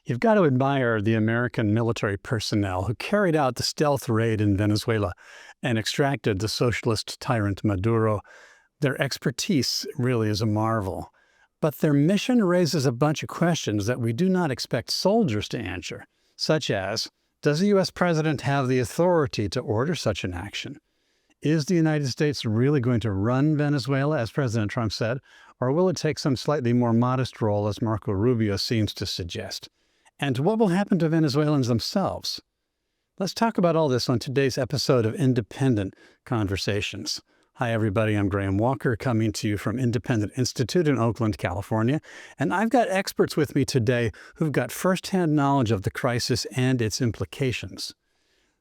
You've got to admire the American military personnel who carried out the stealth raid in Venezuela and extracted the socialist tyrant Maduro. Their expertise really is a marvel. But their mission raises a bunch of questions that we do not expect soldiers to answer, such as, does the U.S. president have the authority to order such an action? Is the United States really going to run Venezuela, as President Trump said, or will it take some slightly more modest role, as Marco Rubio seems to suggest? And what will happen to Venezuelans themselves? Let's talk about all this on today's episode of Independent Conversations. Hi, everybody. I'm Graham Walker, coming to you from Independent Institute in Oakland, California. And I've got experts with me today who've got firsthand knowledge of the crisis and its implications.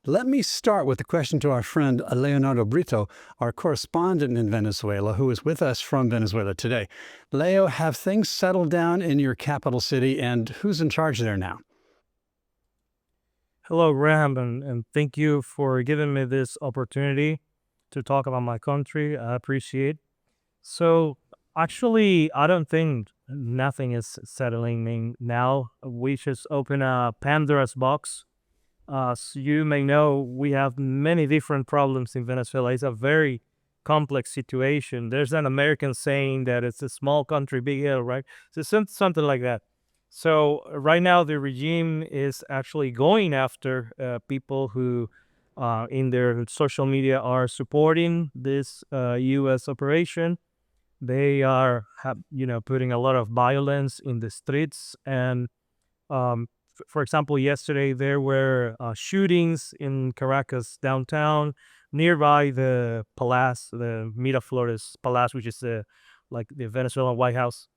Let me start with a question to our friend Leonardo Brito, our correspondent in Venezuela, who is with us from Venezuela today. Leo, have things settled down in your capital city, and who's in charge there now? Hello, Graham, and thank you for giving me this opportunity to talk about my country. I appreciate. So, actually, I don't think nothing is settling now. We just open a Pandora's box. As you may know, we have many different problems in Venezuela. It's a very complex situation. There's an American saying that it's a small country, big hill, right? So something like that. So right now, the regime is actually going after people who, in their social media, are supporting this U.S. operation. They are, putting a lot of violence in the streets, and for example, yesterday there were shootings in Caracas downtown, nearby the Palace, the Miraflores Palace, which is like the Venezuelan White House.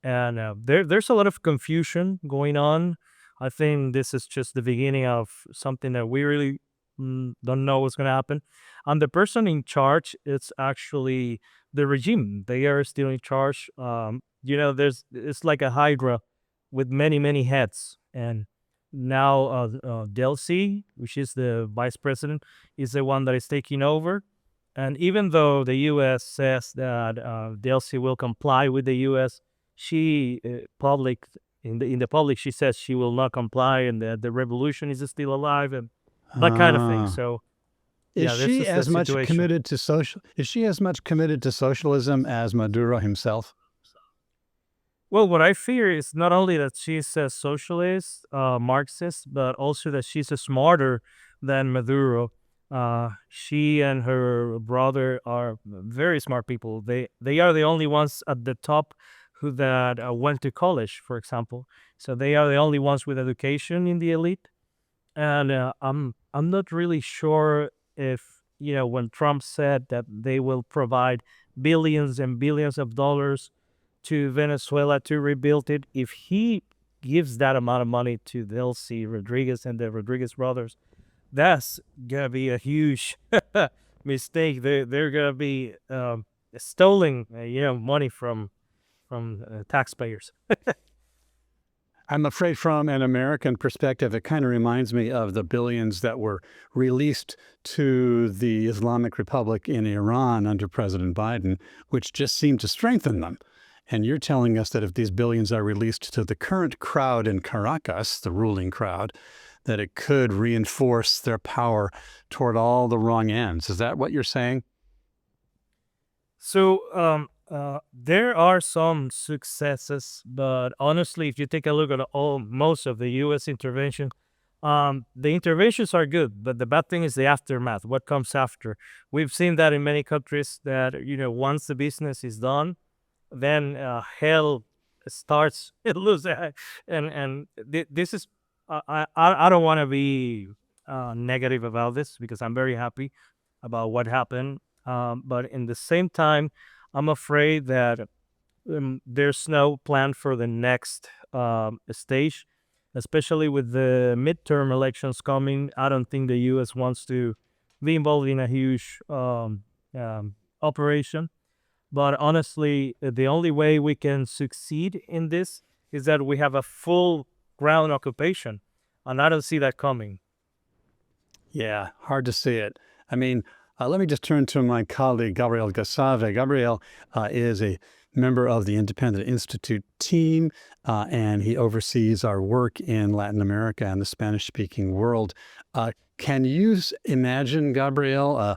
And there's a lot of confusion going on. I think this is just the beginning of something that we really don't know what's going to happen. And the person in charge, it's actually the regime. They are still in charge. It's like a hydra with many, many heads. And now Delcy, which is the vice president, is the one that is taking over. And even though the U.S. says that Delcy will comply with the U.S., she in the public she says she will not comply, and that the revolution is still alive, and that kind of thing. So Is yeah, this she is the as much situation. committed to socialism as Maduro himself? Well, what I fear is not only that she's a socialist, Marxist, but also that she's smarter than Maduro. She and her brother are very smart people. They are the only ones at the top who went to college, for example. So they are the only ones with education in the elite. And I'm not really sure if, when Trump said that they will provide billions and billions of dollars to Venezuela to rebuild it, if he gives that amount of money to Delcy Rodriguez and the Rodriguez brothers, that's gonna be a huge mistake. They're gonna be stealing money from taxpayers. I'm afraid from an American perspective, it kind of reminds me of the billions that were released to the Islamic Republic in Iran under President Biden, which just seemed to strengthen them. And you're telling us that if these billions are released to the current crowd in Caracas, the ruling crowd, that it could reinforce their power toward all the wrong ends. Is that what you're saying? So there are some successes, but honestly, if you take a look at most of the U.S. intervention, the interventions are good, but the bad thing is the aftermath. What comes after? We've seen that in many countries that once the business is done, then hell starts. It loses, and this is. I don't want to be negative about this because I'm very happy about what happened. But in the same time, I'm afraid that there's no plan for the next stage, especially with the midterm elections coming. I don't think the U.S. wants to be involved in a huge operation. But honestly, the only way we can succeed in this is that we have a full ground occupation, and I don't see that coming. Yeah, hard to see it. I mean, let me just turn to my colleague, Gabriel Gasave. Gabriel is a member of the Independent Institute team, and he oversees our work in Latin America and the Spanish-speaking world. Can you imagine, Gabriel, a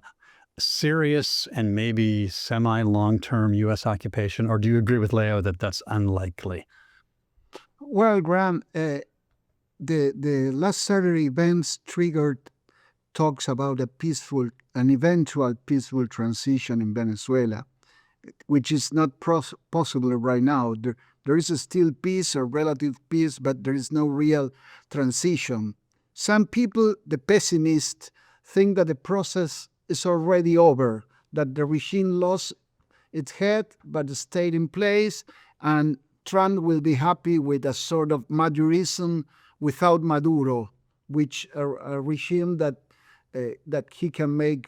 serious and maybe semi-long-term U.S. occupation, or do you agree with Leo that that's unlikely? Well, Graham, the last Saturday events triggered talks about an eventual peaceful transition in Venezuela, which is not possible right now. There is still peace or relative peace, but there is no real transition. Some people, the pessimists, think that the process is already over, that the regime lost its head but stayed in place, and Trump will be happy with a sort of Madurism without Maduro, which a regime that he can make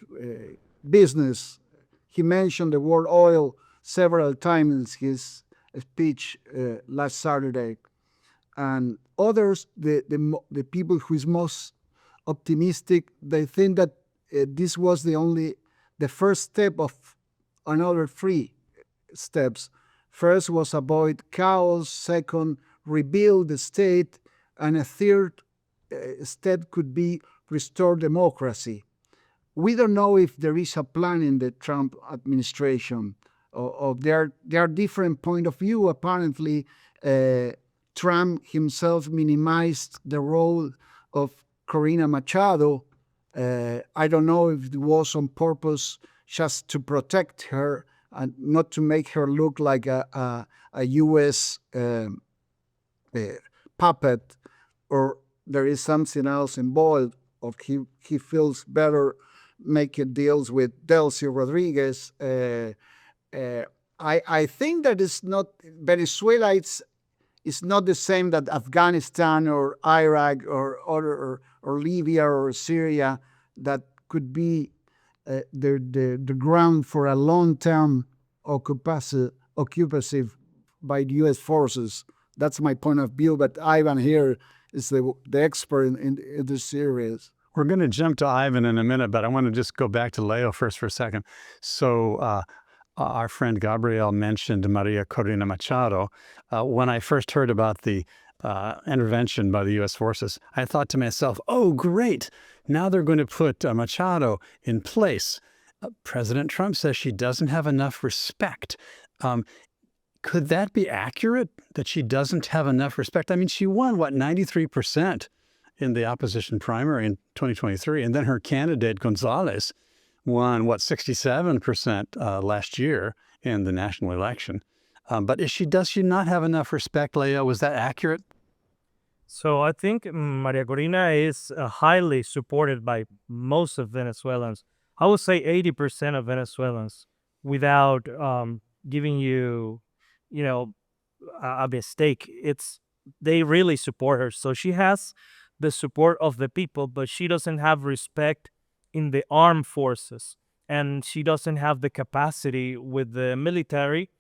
business. He mentioned the word oil several times in his speech last Saturday. And others, the people who is most optimistic, they think that this was the first step of another three steps. First was avoid chaos. Second, rebuild the state. And a third step could be restore democracy. We don't know if there is a plan in the Trump administration. There are different point of view. Apparently, Trump himself minimized the role of Corina Machado. I don't know if it was on purpose just to protect her and not to make her look like a U.S. Puppet, or there is something else involved, or he feels better making deals with Delcy Rodriguez. I think that it's not Venezuela. It's not the same that Afghanistan or Iraq or Libya or Syria that could be the ground for a long-term occupancy by the U.S. forces. That's my point of view. But Ivan here is the expert in this series. We're going to jump to Ivan in a minute, but I want to just go back to Leo first for a second. So our friend Gabriel mentioned Maria Corina Machado. When I first heard about the intervention by the U.S. forces, I thought to myself, oh, great. Now they're going to put Machado in place. President Trump says she doesn't have enough respect. Could that be accurate, that she doesn't have enough respect? I mean, she won, 93% in the opposition primary in 2023. And then her candidate, Gonzalez, won, 67% last year in the national election. But does she not have enough respect, Leo? Was that accurate? So I think Maria Corina is highly supported by most of Venezuelans. I would say 80% of Venezuelans, without giving you, a mistake. They really support her. So she has the support of the people, but she doesn't have respect in the armed forces, and she doesn't have the capacity with the military.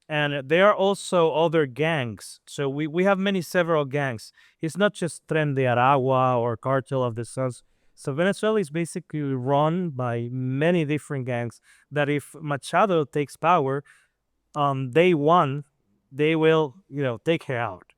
And there are also other gangs. So we have several gangs. It's not just Tren de Aragua or Cartel of the Suns. So Venezuela is basically run by many different gangs that if Machado takes power, day one, they will, take her out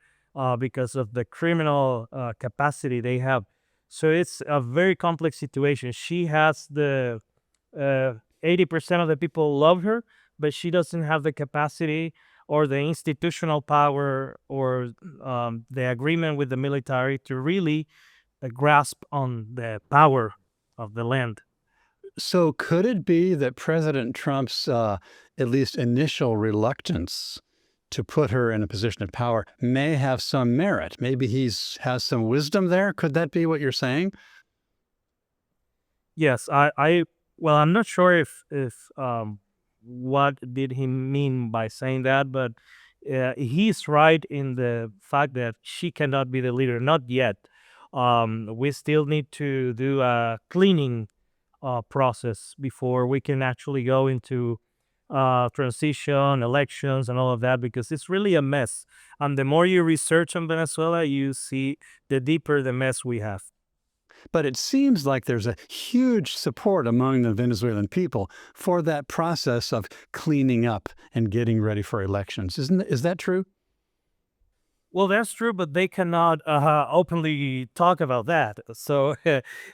because of the criminal capacity they have. So it's a very complex situation. She has 80% of the people love her, but she doesn't have the capacity or the institutional power or the agreement with the military to really grasp on the power of the land. So could it be that President Trump's at least initial reluctance to put her in a position of power may have some merit? Maybe has some wisdom there? Could that be what you're saying? Yes, I'm not sure if what did he mean by saying that, but he's right in the fact that she cannot be the leader, not yet. We still need to do a cleaning process before we can actually go into transition, elections, and all of that, because it's really a mess. And the more you research on Venezuela, you see the deeper the mess we have. But it seems like there's a huge support among the Venezuelan people for that process of cleaning up and getting ready for elections. Is that true? Well, that's true, but they cannot openly talk about that. So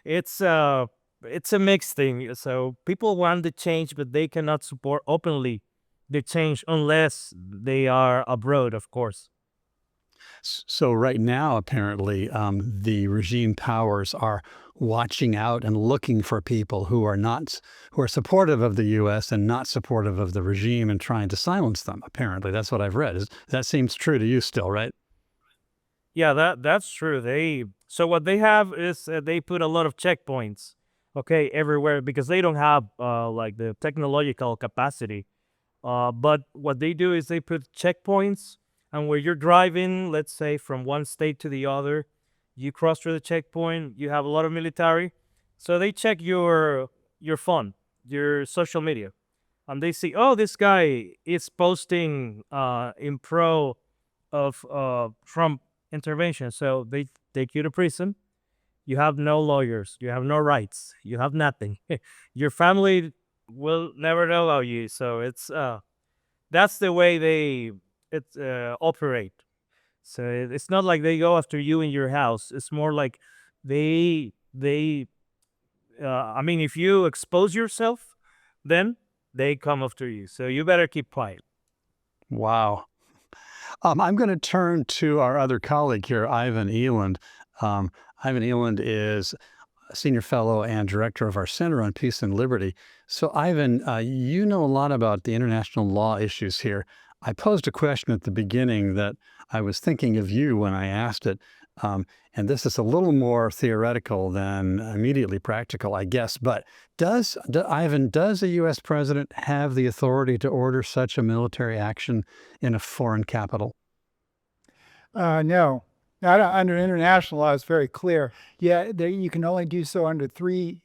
it's uh, it's a mixed thing. So people want the change, but they cannot support openly the change unless they are abroad, of course. So right now, apparently, the regime powers are watching out and looking for people who are supportive of the U.S. and not supportive of the regime and trying to silence them. Apparently, that's what I've read. That seems true to you still, right? Yeah, that's true. So what they have is they put a lot of checkpoints, okay, everywhere because they don't have like the technological capacity. But what they do is they put checkpoints, and where you're driving, let's say from one state to the other, you cross through the checkpoint. You have a lot of military, so they check your phone, your social media, and they see, oh, this guy is posting in pro of Trump intervention. So they take you to prison. You have no lawyers. You have no rights. You have nothing. Your family will never know about you. So that's the way they operate. So it's not like they go after you in your house. It's more like they. I mean, if you expose yourself, then they come after you. So you better keep quiet. Wow. I'm going to turn to our other colleague here, Ivan Eland. Ivan Eland is a senior fellow and director of our Center on Peace and Liberty. So, Ivan, you know a lot about the international law issues here. I posed a question at the beginning that I was thinking of you when I asked it. And this is a little more theoretical than immediately practical, I guess. But Ivan, does a U.S. president have the authority to order such a military action in a foreign capital? No, not under international law. It's very clear. Yeah, you can only do so under three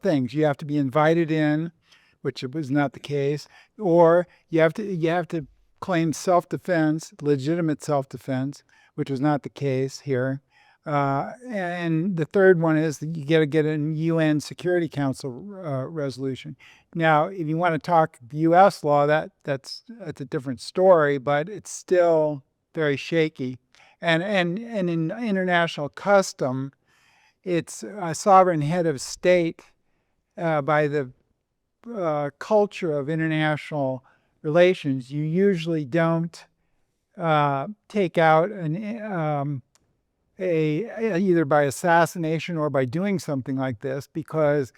things. You have to be invited in, which was not the case, or you have to claim self-defense, legitimate self-defense, which was not the case here. And the third one is that you got to get a UN Security Council resolution. Now, if you want to talk U.S. law, that's a different story, but it's still very shaky. And in international custom, it's a sovereign head of state by the culture of international relations. You usually don't take out either by assassination or by doing something like this, because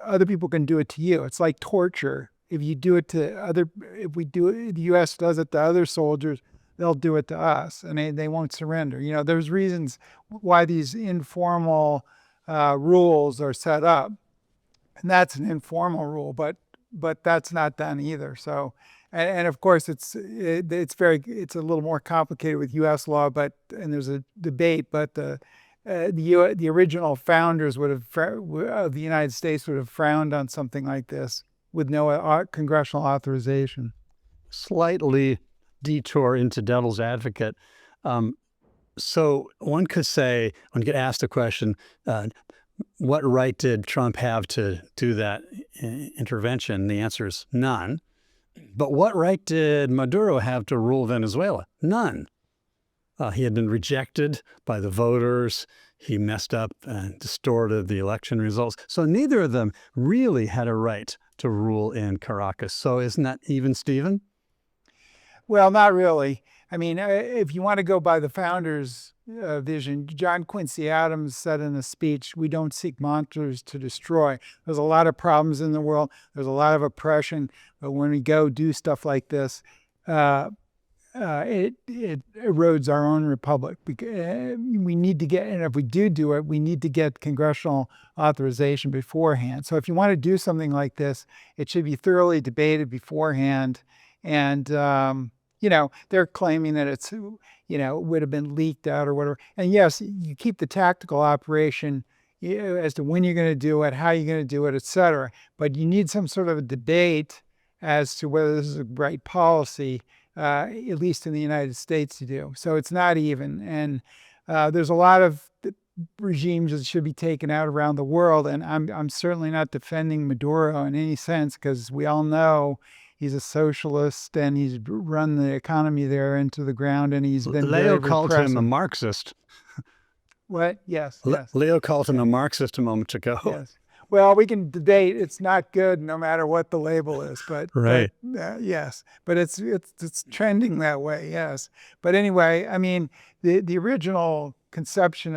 other people can do it to you. It's like torture. If the U.S. does it to other soldiers, they'll do it to us, and they won't surrender. There's reasons why these informal rules are set up, and that's an informal rule, but that's not done either. So, and of course, it's a little more complicated with U.S. law, and there's a debate. But the original founders of the United States would have frowned on something like this with no congressional authorization. Slightly detour into devil's advocate. So one could ask the question, what right did Trump have to do that intervention? The answer is none. But what right did Maduro have to rule Venezuela? None. He had been rejected by the voters. He messed up and distorted the election results. So neither of them really had a right to rule in Caracas. So isn't that even, Stephen? Well, not really. I mean, if you want to go by the founders' vision, John Quincy Adams said in a speech, "We don't seek monsters to destroy." There's a lot of problems in the world. There's a lot of oppression. But when we go do stuff like this, it erodes our own republic. We need to get, and if we do it, we need to get congressional authorization beforehand. So if you want to do something like this, it should be thoroughly debated beforehand. And they're claiming that it would have been leaked out or whatever. And yes, you keep the tactical operation as to when you're going to do it, how you're going to do it, et cetera. But you need some sort of a debate as to whether this is a right policy, at least in the United States, to do. So it's not even. And there's a lot of regimes that should be taken out around the world. And I'm certainly not defending Maduro in any sense, because we all know he's a socialist and he's run the economy there into the ground, and he's been Leo very called him a repressive. Marxist. What? Yes, yes. Leo called him a Marxist a moment ago. Yes. Well, we can debate. It's not good, no matter what the label is. But Right. yes. But it's trending that way. Yes. But anyway, I mean, the original conception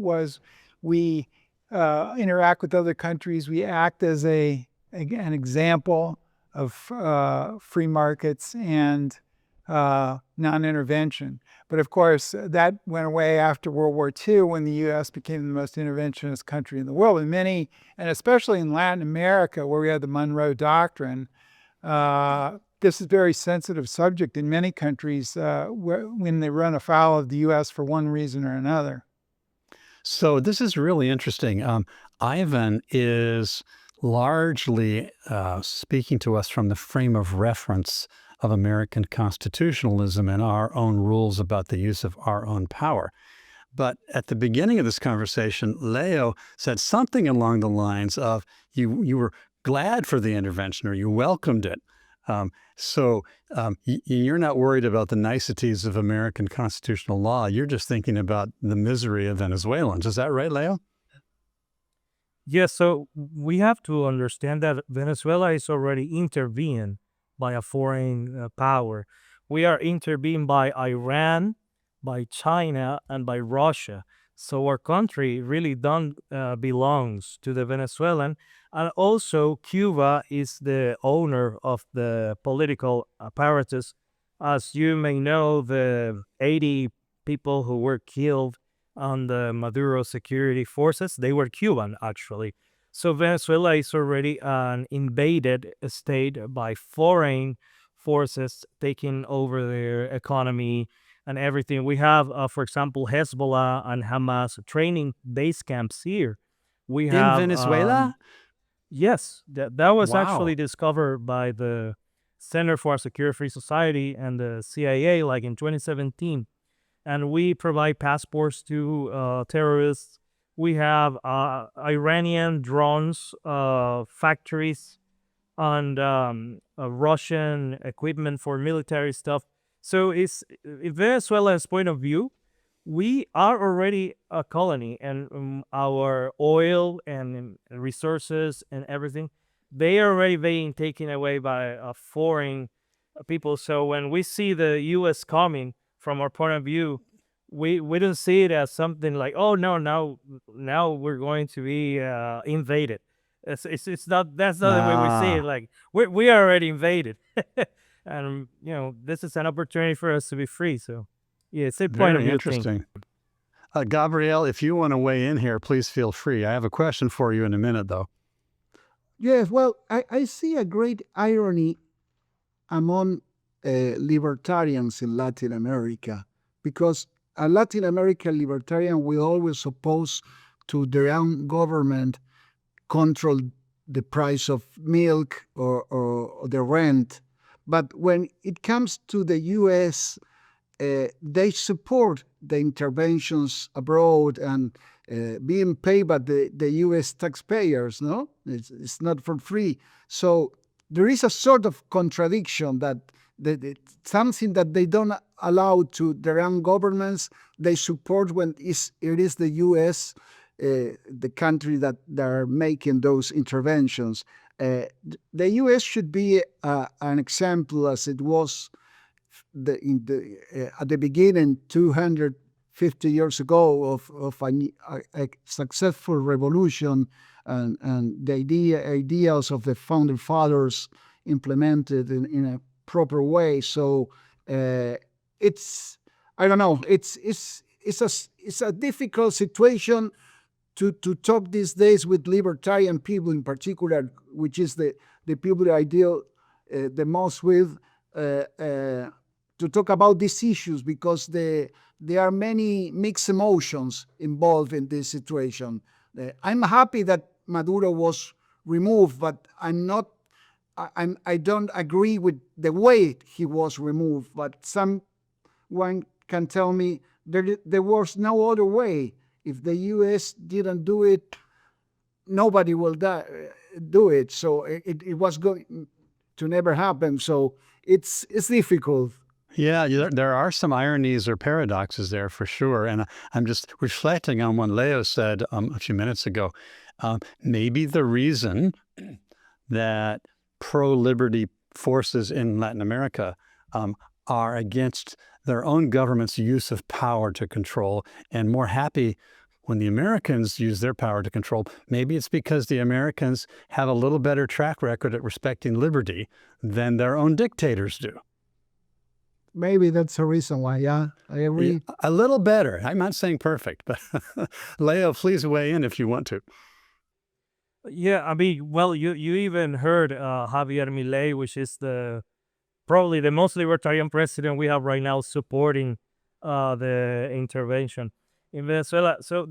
was we interact with other countries. We act as an example of free markets and non-intervention. But of course, that went away after World War II, when the U.S. became the most interventionist country in the world. And especially in Latin America, where we had the Monroe Doctrine, this is a very sensitive subject in many countries when they run afoul of the U.S. for one reason or another. So this is really interesting. Ivan is largely speaking to us from the frame of reference of American constitutionalism and our own rules about the use of our own power. But at the beginning of this conversation, Leo said something along the lines of you were glad for the intervention, or you welcomed it. So you're not worried about the niceties of American constitutional law. You're just thinking about the misery of Venezuelans. Is that right, Leo? Yes, so we have to understand that Venezuela is already intervened by a foreign power. We are intervened by Iran, by China, and by Russia. So our country really don't belongs to the Venezuelan. And also Cuba is the owner of the political apparatus. As you may know, the 80 people who were killed on the Maduro security forces, they were Cuban, actually. So Venezuela is already an invaded state by foreign forces taking over their economy and everything. We have, for example, Hezbollah and Hamas training base camps here. We have In Venezuela? Yes, that was Wow. actually discovered by the Center for a Secure Free Society and the CIA, like in 2017. And we provide passports to terrorists. We have Iranian drones, factories, and Russian equipment for military stuff. So in Venezuela's point of view, we are already a colony, and our oil and resources and everything, they are already being taken away by foreign people. So when we see the U.S. coming, from our point of view, we don't see it as something like, oh no, now we're going to be invaded. It's not, that's not the way we see it. Like we are already invaded, and this is an opportunity for us to be free. So yeah, it's a point of Very view thing. interesting. Gabrielle, if you want to weigh in here, please feel free. I have a question for you in a minute, though. Yes, well, I see a great irony among libertarians in Latin America, because a Latin American libertarian will always oppose to their own government control the price of milk or the rent. But when it comes to the U.S., they support the interventions abroad and being paid by the U.S. taxpayers, no? It's not for free. So there is a sort of contradiction that something that they don't allow to their own governments, they support when it is the U.S., the country that are making those interventions. The U.S. should be an example, as it was at the beginning, 250 years ago, of a successful revolution and the ideas of the founding fathers implemented in a proper way. So it's, I don't know, it's a difficult situation to talk these days with libertarian people in particular, which is the people that I deal the most with, to talk about these issues, because there are many mixed emotions involved in this situation. I'm happy that Maduro was removed, but I don't agree with the way he was removed. But someone can tell me there was no other way. if the U.S. didn't do it, nobody will do it. So it was going to never happen. So it's difficult. Yeah, there are some ironies or paradoxes there for sure. And I'm just reflecting on what Leo said a few minutes ago. Maybe the reason that pro-liberty forces in Latin America are against their own government's use of power to control and more happy when the Americans use their power to control. Maybe it's because the Americans have a little better track record at respecting liberty than their own dictators do. Maybe that's a reason why, yeah, I agree. A little better. I'm not saying perfect, but Leo, please weigh in if you want to. Yeah, I mean, well, you even heard Javier Milei, which is probably the most libertarian president we have right now, supporting the intervention in Venezuela. So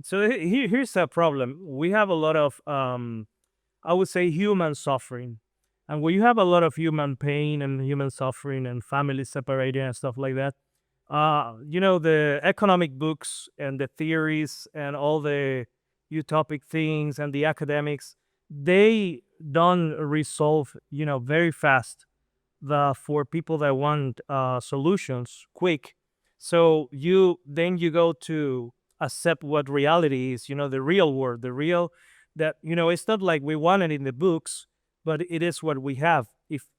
here's a problem. We have a lot of I would say human suffering. And when you have a lot of human pain and human suffering and families separated and stuff like that, the economic books and the theories and all the utopic things and the academics, they don't resolve, very fast for people that want solutions quick. So then you go to accept what reality is, the real world, that, it's not like we want it in the books, but it is what we have.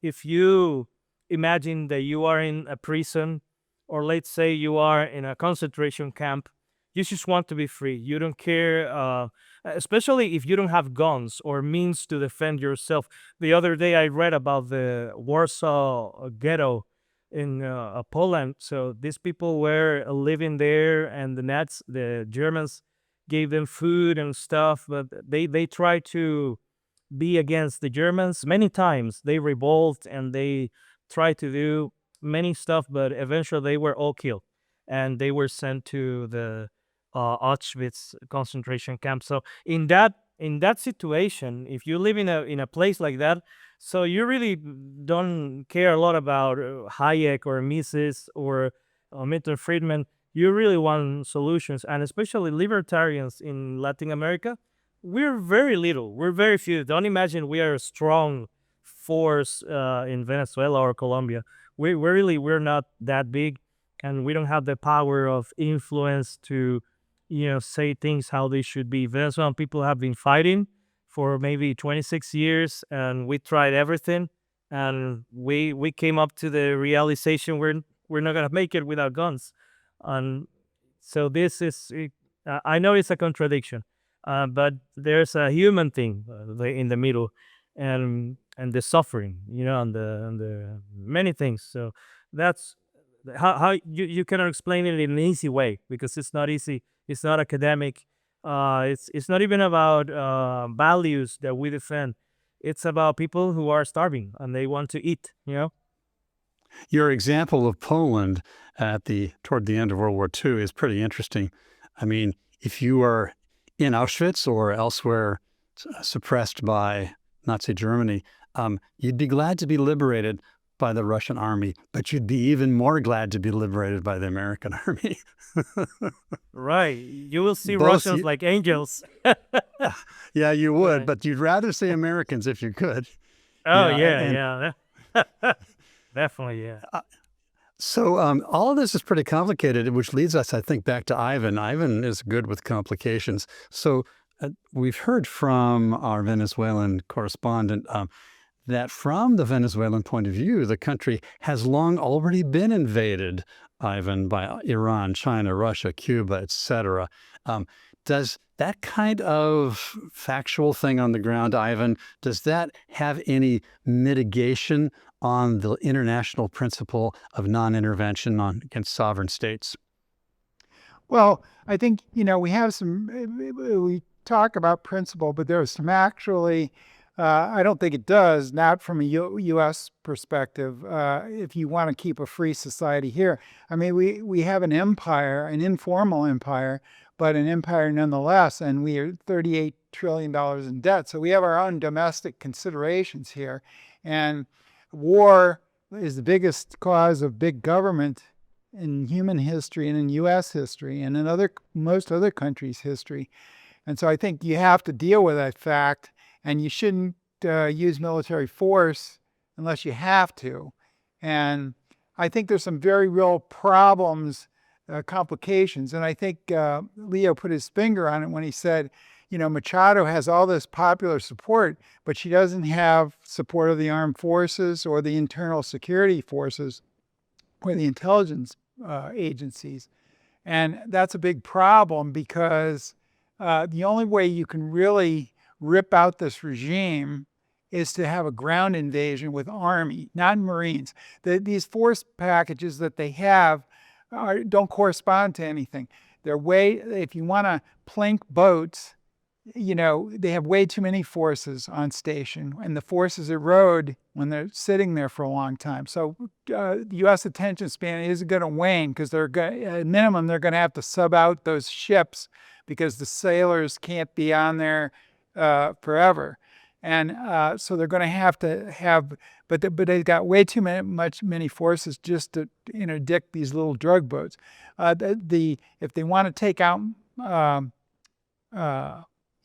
If you imagine that you are in a prison, or let's say you are in a concentration camp, you just want to be free. You don't care, especially if you don't have guns or means to defend yourself. The other day I read about the Warsaw ghetto in Poland. So these people were living there, and the Germans gave them food and stuff, but they tried to be against the Germans many times. They revolted and they tried to do many stuff, but eventually they were all killed and they were sent to the Auschwitz concentration camp. So in that situation, if you live in a place like that, so you really don't care a lot about Hayek or Mises or Milton Friedman. You really want solutions, and especially libertarians in Latin America. We're very little. We're very few. Don't imagine we are a strong force in Venezuela or Colombia. We're not that big, and we don't have the power of influence to, say things how they should be. Venezuelan people have been fighting for maybe 26 years, and we tried everything, and we came up to the realization we're not gonna make it without guns, and so this is. I know it's a contradiction. But there's a human thing in the middle, and the suffering, and the many things. So that's how you cannot explain it in an easy way, because it's not easy. It's not academic. It's not even about values that we defend. It's about people who are starving and they want to eat. Your example of Poland toward the end of World War II is pretty interesting. I mean, if you are in Auschwitz or elsewhere suppressed by Nazi Germany, you'd be glad to be liberated by the Russian army, but you'd be even more glad to be liberated by the American army. Right. You will see Russians like angels. Yeah, you would, Right. but you'd rather see Americans if you could. Oh, Yeah, yeah. Definitely, yeah. So all of this is pretty complicated, which leads us, I think, back to Ivan. Ivan is good with complications. So we've heard from our Venezuelan correspondent that from the Venezuelan point of view, the country has long already been invaded, Ivan, by Iran, China, Russia, Cuba, etc. Does that kind of factual thing on the ground, Ivan, does that have any mitigation on the international principle of non-intervention against sovereign states? Well, I think, we have we talk about principle, but there's some actually, I don't think it does, not from a U.S. perspective, if you want to keep a free society here. I mean, we have an empire, an informal empire, but an empire nonetheless, and we are $38 trillion in debt. So we have our own domestic considerations here. And war is the biggest cause of big government in human history and in U.S. history and in most other countries' history. And so I think you have to deal with that fact, and you shouldn't use military force unless you have to. And I think there's some very real problems, complications. And I think Leo put his finger on it when he said, Machado has all this popular support, but she doesn't have support of the armed forces or the internal security forces or the intelligence agencies. And that's a big problem because the only way you can really rip out this regime is to have a ground invasion with army, not Marines. These force packages that they have don't correspond to anything. If you want to plink boats, they have way too many forces on station, and the forces erode when they're sitting there for a long time. So the U.S. attention span isn't going to wane because at minimum they're going to have to sub out those ships because the sailors can't be on there forever. And so they're going to have, but they've got way too many forces just to interdict these little drug boats. If they want to take out,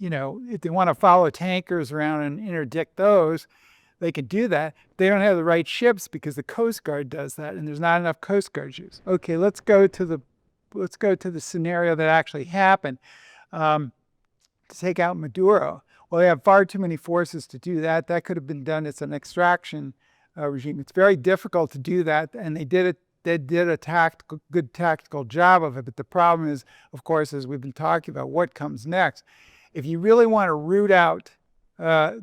if they want to follow tankers around and interdict those, they can do that. They don't have the right ships because the Coast Guard does that, and there's not enough Coast Guard ships. Okay, let's go to the scenario that actually happened to take out Maduro. Well, they have far too many forces to do that. That could have been done. It's an extraction regime. It's very difficult to do that, and they did it. They did a good tactical job of it. But the problem is, of course, as we've been talking about, what comes next. If you really want to root out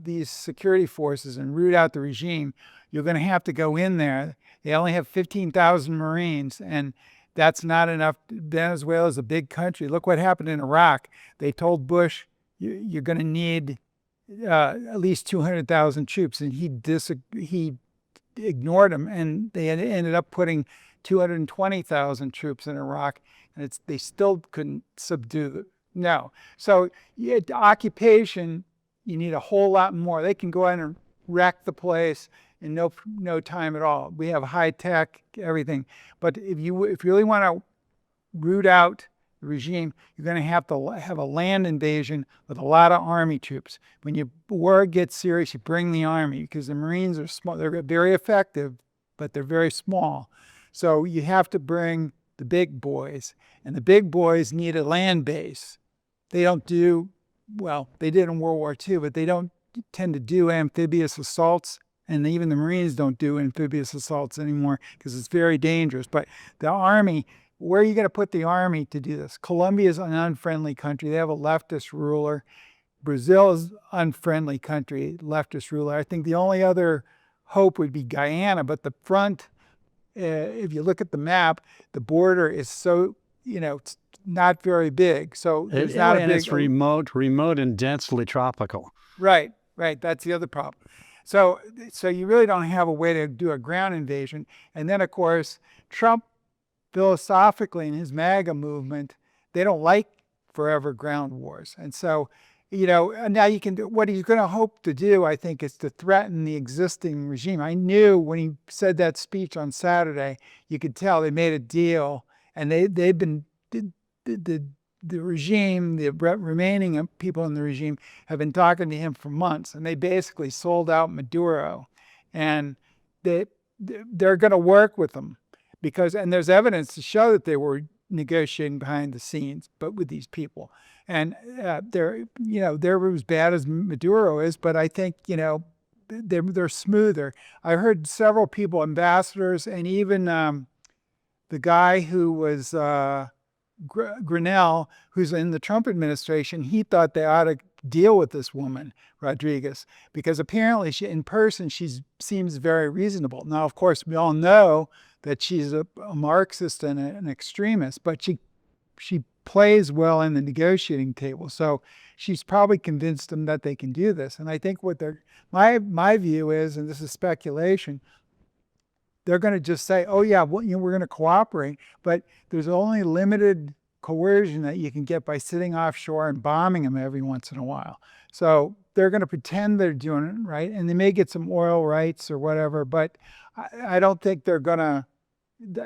these security forces and root out the regime, you're going to have to go in there. They only have 15,000 Marines, and that's not enough. Venezuela is a big country. Look what happened in Iraq. They told Bush, you're going to need at least 200,000 troops, and he ignored them, and they ended up putting 220,000 troops in Iraq, and they still couldn't subdue them. No. So occupation, you need a whole lot more. They can go in and wreck the place in no time at all. We have high tech, everything. But if you really want to root out the regime, you're going to have a land invasion with a lot of army troops. When your war gets serious, you bring the army because the Marines are small. They're very effective, but they're very small. So you have to bring the big boys, and the big boys need a land base. They don't do, well, they did in World War II, but they don't tend to do amphibious assaults, and even the Marines don't do amphibious assaults anymore because it's very dangerous. But the army, where are you going to put the army to do this? Colombia is an unfriendly country. They have a leftist ruler. Brazil is an unfriendly country, leftist ruler. I think the only other hope would be Guyana, but the front, if you look at the map, the border is so, it's not very big. So there's not a big... It's remote and densely tropical. Right. That's the other problem. So you really don't have a way to do a ground invasion. And then, of course, Trump, philosophically, in his MAGA movement, they don't like forever ground wars. And so, now you can do, what he's going to hope to do, I think, is to threaten the existing regime. I knew when he said that speech on Saturday, you could tell they made a deal, and they've been, the regime, the remaining people in the regime have been talking to him for months, and they basically sold out Maduro, and they're going to work with him and there's evidence to show that they were negotiating behind the scenes, but with these people. And they're as bad as Maduro is, but I think, they're smoother. I heard several people, ambassadors, and even the guy who was Grinnell, who's in the Trump administration, he thought they ought to deal with this woman, Rodriguez, because apparently in person she seems very reasonable. Now, of course, we all know that she's a Marxist and an extremist, but she plays well in the negotiating table. So she's probably convinced them that they can do this. And I think what my view is, and this is speculation, they're going to just say, oh yeah, well, we're going to cooperate, but there's only limited coercion that you can get by sitting offshore and bombing them every once in a while. So they're going to pretend they're doing it right, and they may get some oil rights or whatever, but I don't think they're going to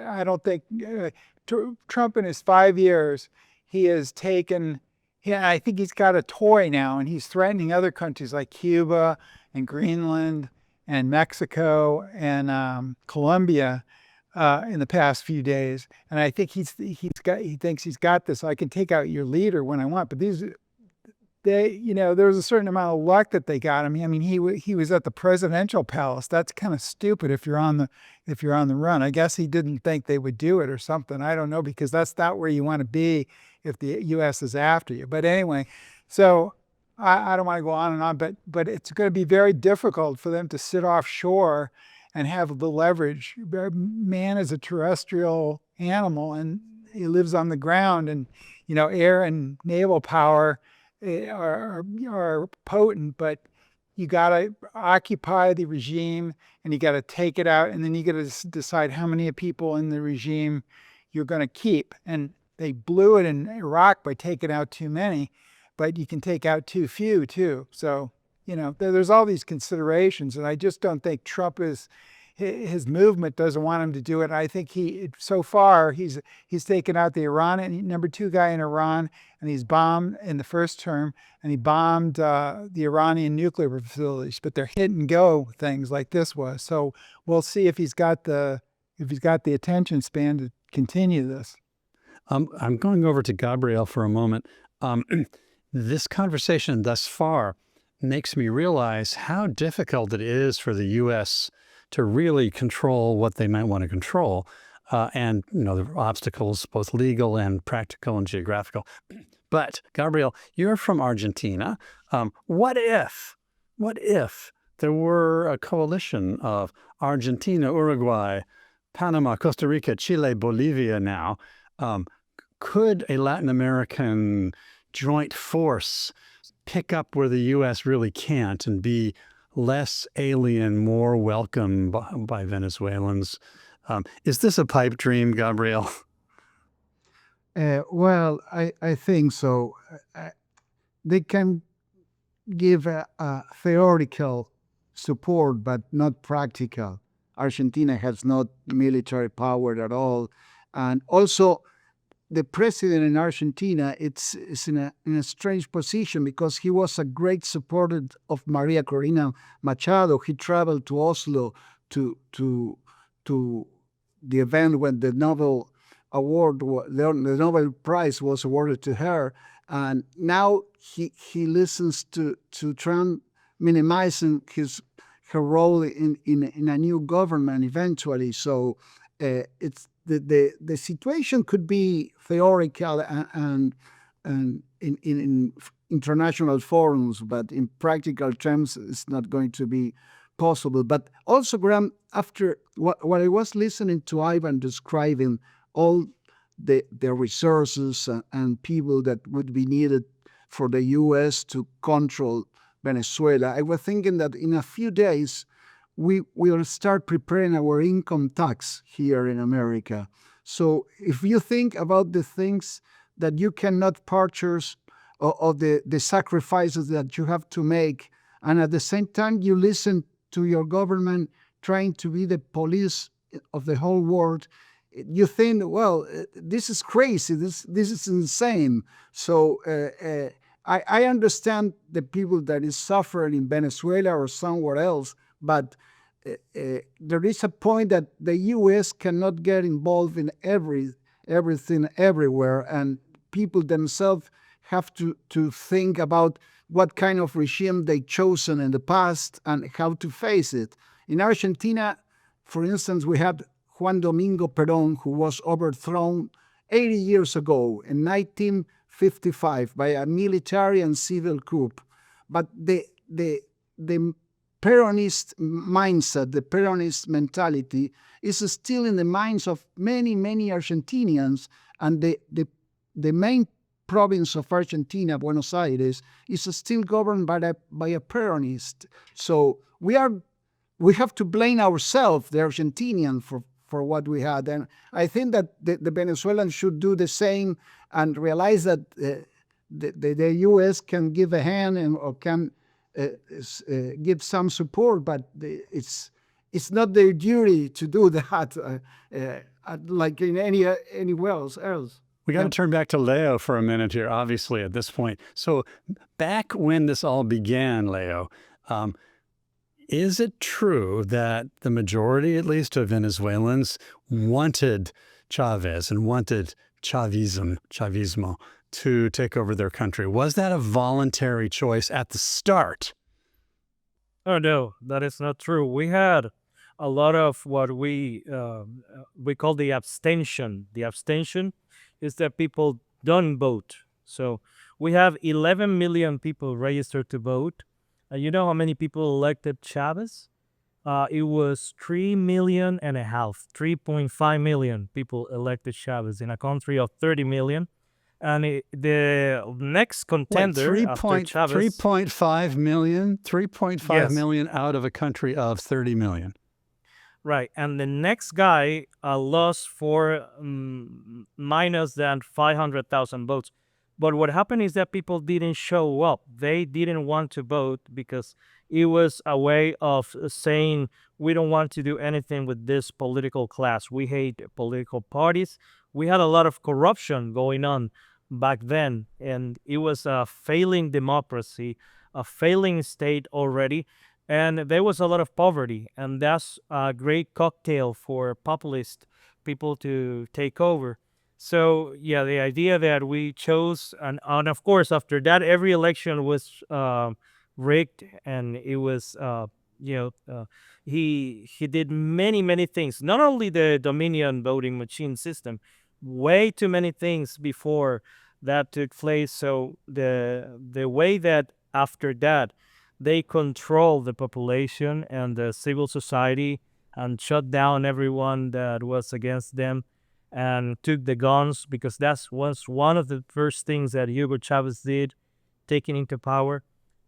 I don't think Trump in his 5 years, he has taken. Yeah, I think he's got a toy now, and he's threatening other countries like Cuba and Greenland and Mexico and Colombia in the past few days. And I think he thinks he's got this. I can take out your leader when I want. But there was a certain amount of luck that they got him. I mean, he was at the presidential palace. That's kind of stupid if you're on the run. I guess he didn't think they would do it or something. I don't know, because that's not where you want to be if the U.S. is after you. But anyway, so I don't want to go on and on, but it's going to be very difficult for them to sit offshore and have the leverage. Man is a terrestrial animal, and he lives on the ground, and air and naval power are potent, but you got to occupy the regime, and you got to take it out, and then you got to decide how many people in the regime you're going to keep. And they blew it in Iraq by taking out too many, but you can take out too few too. So, there's all these considerations, and I just don't think his movement doesn't want him to do it. I think so far he's taken out the number 2 guy in Iran, and he's bombed in the first term, and he bombed the Iranian nuclear facilities. But they're hit and go things like this was. So we'll see if he's got the attention span to continue this. I'm going over to Gabriel for a moment. This conversation thus far makes me realize how difficult it is for the U.S. to really control what they might want to control. And, there are obstacles, both legal and practical and geographical. But, Gabriel, you're from Argentina. What if there were a coalition of Argentina, Uruguay, Panama, Costa Rica, Chile, Bolivia now? Could a Latin American joint force pick up where the U.S. really can't and be less alien, more welcome by Venezuelans? Is this a pipe dream, Gabriel? Well, I think so. They can give a theoretical support, but not practical. Argentina has not military power at all. And also, the president in Argentina is in a strange position, because he was a great supporter of Maria Corina Machado. He traveled to Oslo to the event when the Nobel Prize was awarded to her, and now he listens to Trump minimizing her role in a new government eventually. So it's the situation could be theoretical and in international forums, but in practical terms, it's not going to be possible. But also, Graham, after what I was listening to Ivan describing all the resources and people that would be needed for the U.S. to control Venezuela, I was thinking that in a few days, we will start preparing our income tax here in America. So if you think about the things that you cannot purchase, or the sacrifices that you have to make, and at the same time you listen to your government trying to be the police of the whole world, you think, well, this is crazy, this is insane. So I understand the people that is suffering in Venezuela or somewhere else, but there is a point that the U.S. cannot get involved in everything everywhere, and people themselves have to think about what kind of regime they've chosen in the past and how to face it. In Argentina, for instance, we had Juan Domingo Perón, who was overthrown 80 years ago in 1955 by a military and civil coup. But the Peronist mindset, the Peronist mentality is still in the minds of many, many Argentinians. And the main province of Argentina, Buenos Aires, is still governed by a Peronist. So we have to blame ourselves, the Argentinian, for what we had. And I think that the Venezuelans should do the same and realize that the U.S. can give a hand or can give some support, but it's not their duty to do that. like in anywhere else. We got to Yeah. turn back to Leo for a minute here, obviously, at this point. So, back when this all began, Leo, is it true that the majority, at least, of Venezuelans wanted Chavez and wanted Chavismo, to take over their country? Was that a voluntary choice at the start? Oh no, that is not true. We had a lot of what we call the abstention. The abstention is that people don't vote. So we have 11 million people registered to vote. You know how many people elected Chavez? It was 3.5 million, 3.5 million people elected Chavez in a country of 30 million. And the next Wait, contender after Chavez, 3.5 million? 3.5 yes, million out of a country of 30 million. right. And the next guy lost for minus than 500,000 votes. But what happened is that people didn't show up. They didn't want to vote because it was a way of saying, we don't want to do anything with this political class. We hate political parties. We had a lot of corruption going on back then, and it was a failing democracy, a failing state already, and there was a lot of poverty, and that's a great cocktail for populist people to take over. So yeah, the idea that we chose, and of course after that, every election was rigged, and it was he did many things. Not only the Dominion voting machine system, way too many things before that took place. So the way that after that they control the population and the civil society and shut down everyone that was against them and took the guns, because that was one of the first things that Hugo Chavez did, taking into power.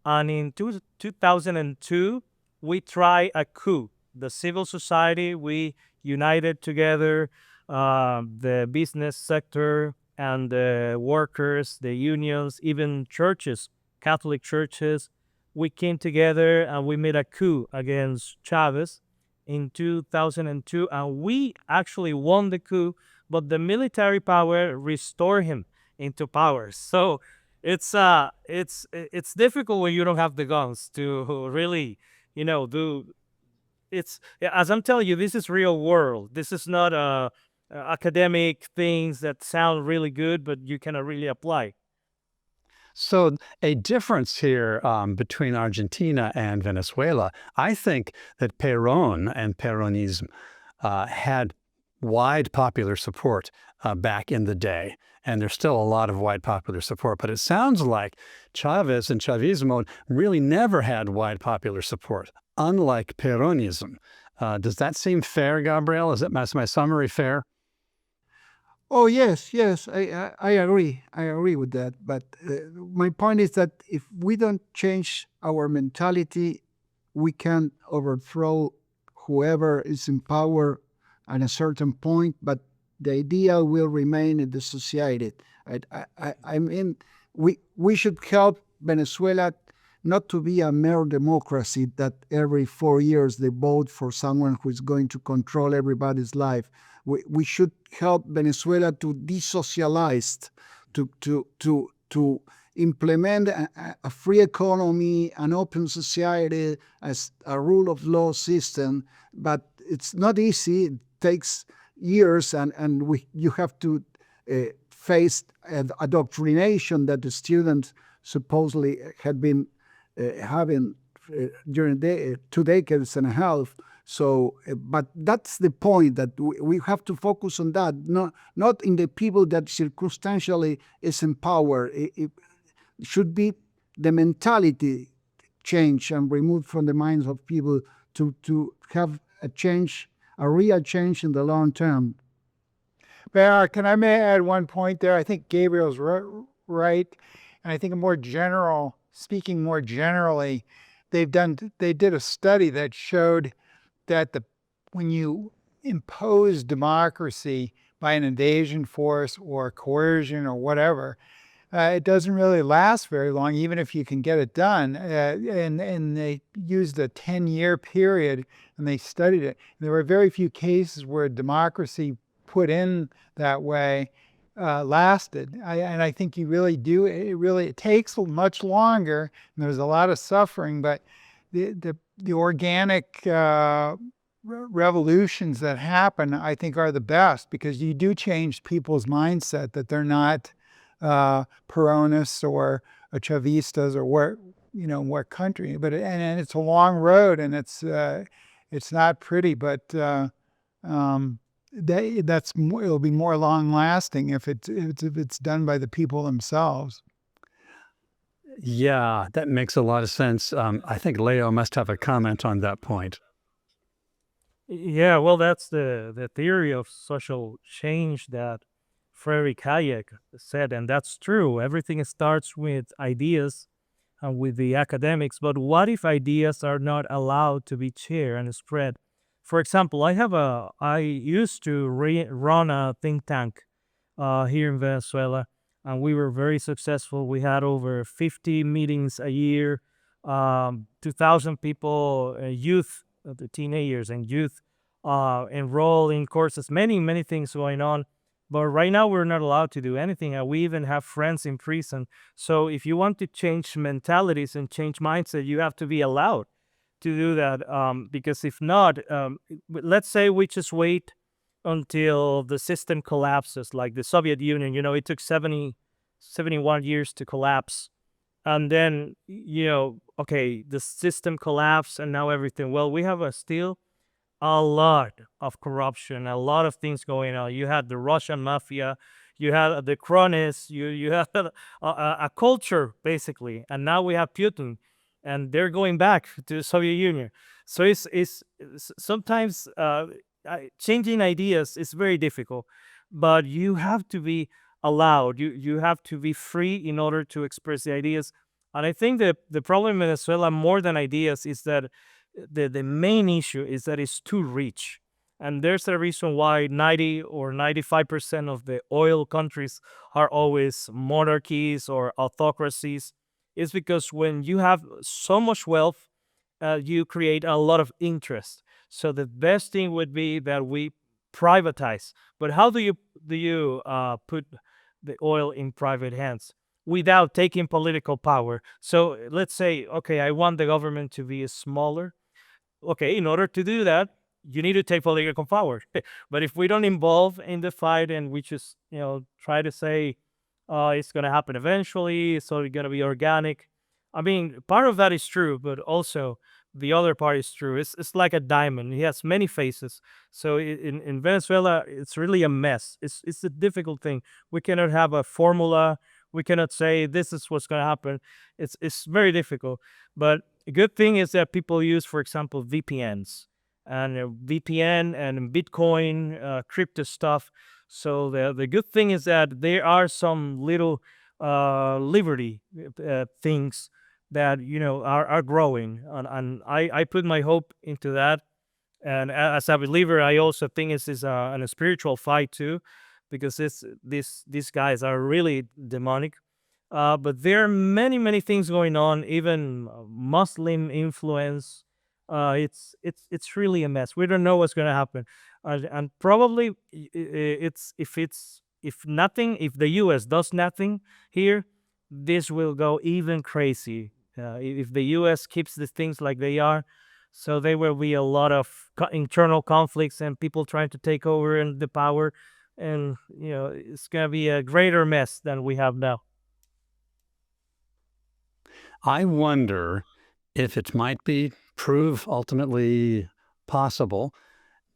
And in 2002, we tried a coup. The civil society, we united together, the business sector and the workers, the unions, even churches, Catholic churches. We came together and we made a coup against Chavez in 2002, and we actually won the coup, but the military power restored him into power. So it's difficult when you don't have the guns to really do. It's, as I'm telling you, this is real world. This is not academic things that sound really good but you cannot really apply. So, a difference here between Argentina and Venezuela, I think that Perón and Peronism had wide popular support back in the day. And there's still a lot of wide popular support. But it sounds like Chavez and Chavismo really never had wide popular support, unlike Peronism. Does that seem fair, Gabriel? Is my summary fair? Oh yes, I agree. I agree with that. But my point is that if we don't change our mentality, we can overthrow whoever is in power at a certain point. But the idea will remain in the society. I mean, we should help Venezuela not to be a mere democracy that every 4 years they vote for someone who is going to control everybody's life. We should help Venezuela to desocialize, to implement a free economy, an open society, as a rule of law system. But it's not easy. It takes years, and you have to face indoctrination that the students supposedly had been having during 2 decades and a half. So, but that's the point, that we have to focus on that, not in the people that circumstantially is in power. It should be the mentality change and removed from the minds of people to have a change, a real change in the long term. But can I may add one point there? I think Gabriel's right, and I think speaking more generally, they did a study that showed that when you impose democracy by an invasion force or coercion or whatever, it doesn't really last very long, even if you can get it done. And they used a 10-year period, and they studied it. And there were very few cases where democracy put in that way lasted. And I think you really do. It takes much longer, and there's a lot of suffering, but the organic revolutions that happen, I think, are the best, because you do change people's mindset that they're not Peronists or Chavistas or what country. But and it's a long road, and it's not pretty, but it'll be more long lasting if it's done by the people themselves. Yeah, that makes a lot of sense. I think Leo must have a comment on that point. Yeah, well, that's the theory of social change that Friedrich Hayek said, and that's true. Everything starts with ideas and with the academics, but what if ideas are not allowed to be shared and spread? For example, I used to run a think tank here in Venezuela, and we were very successful. We had over 50 meetings a year, 2,000 people, youth, the teenagers and youth, enroll in courses, many things going on. But right now, we're not allowed to do anything. And we even have friends in prison. So if you want to change mentalities and change mindset, you have to be allowed to do that. Because if not, let's say we just wait until the system collapses, like the Soviet Union. It took 71 years to collapse. And then, okay, the system collapsed and now everything. Well, we have still a lot of corruption, a lot of things going on. You had the Russian mafia, you had the cronies, you had a culture, basically. And now we have Putin, and they're going back to the Soviet Union. So it's sometimes changing ideas is very difficult, but you have to be allowed. You have to be free in order to express the ideas. And I think that the problem in Venezuela, more than ideas, is that the main issue is that it's too rich. And there's a reason why 90 or 95% of the oil countries are always monarchies or autocracies. It's because when you have so much wealth, you create a lot of interest. So the best thing would be that we privatize. But how do you put the oil in private hands without taking political power? So let's say, okay, I want the government to be smaller. Okay, in order to do that, you need to take political power. But if we don't involve in the fight and we just, try to say it's going to happen eventually, so it's going to be organic. I mean, part of that is true, but also the other part is true. It's like a diamond. It has many faces. So in Venezuela, it's really a mess. It's a difficult thing. We cannot have a formula. We cannot say this is what's going to happen. It's very difficult. But a good thing is that people use, for example, VPNs and VPN and Bitcoin, crypto stuff. So the good thing is that there are some little liberty things that are growing, and I put my hope into that. And as a believer, I also think it's a spiritual fight too, because these guys are really demonic. But there are many things going on, even Muslim influence. It's really a mess. We don't know what's going to happen, and probably if the U.S. does nothing here, this will go even crazy. If the U.S. keeps the things like they are, so there will be a lot of internal conflicts and people trying to take over and the power, and it's going to be a greater mess than we have now. I wonder if it might prove ultimately possible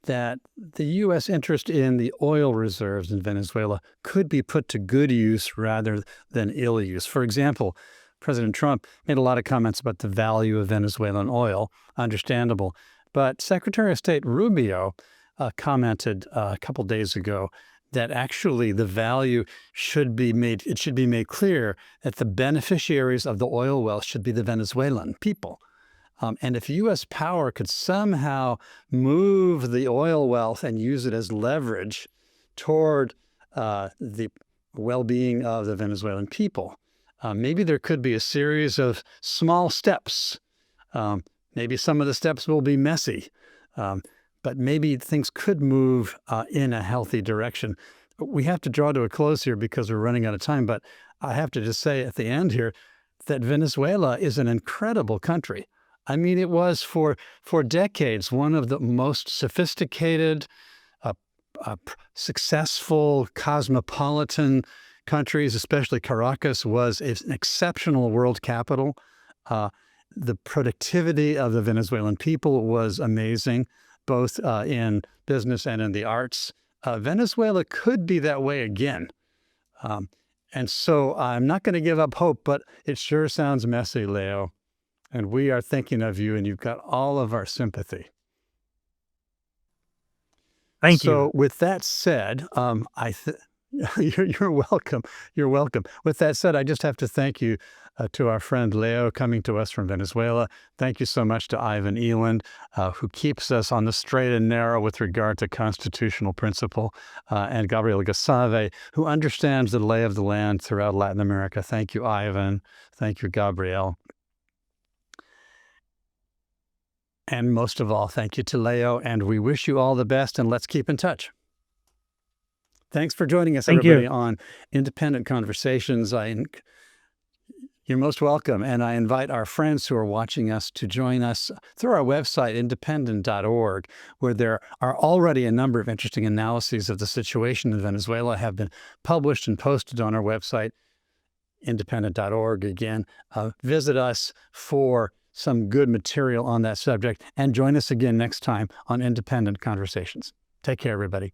that the U.S. interest in the oil reserves in Venezuela could be put to good use rather than ill use. For example, President Trump made a lot of comments about the value of Venezuelan oil, understandable. But Secretary of State Rubio commented a couple days ago that actually the value should be made clear that the beneficiaries of the oil wealth should be the Venezuelan people. And if U.S. power could somehow move the oil wealth and use it as leverage toward the well-being of the Venezuelan people, maybe there could be a series of small steps. Maybe some of the steps will be messy, but maybe things could move in a healthy direction. We have to draw to a close here because we're running out of time, but I have to just say at the end here that Venezuela is an incredible country. I mean, it was for decades one of the most sophisticated, successful, cosmopolitan countries, especially Caracas was an exceptional world capital. The productivity of the Venezuelan people was amazing, both in business and in the arts. Venezuela could be that way again. And so I'm not going to give up hope, but it sure sounds messy, Leo. And we are thinking of you, and you've got all of our sympathy. Thank you. So with that said, you're welcome. You're welcome. With that said, I just have to thank you to our friend Leo coming to us from Venezuela. Thank you so much to Ivan Eland, who keeps us on the straight and narrow with regard to constitutional principle, and Gabriel Gasave, who understands the lay of the land throughout Latin America. Thank you, Ivan. Thank you, Gabriel. And most of all, thank you to Leo, and we wish you all the best, and let's keep in touch. Thanks for joining us, everybody, on Independent Conversations. You're most welcome, and I invite our friends who are watching us to join us through our website, independent.org, where there are already a number of interesting analyses of the situation in Venezuela have been published and posted on our website, independent.org. Again, visit us for some good material on that subject, and join us again next time on Independent Conversations. Take care, everybody.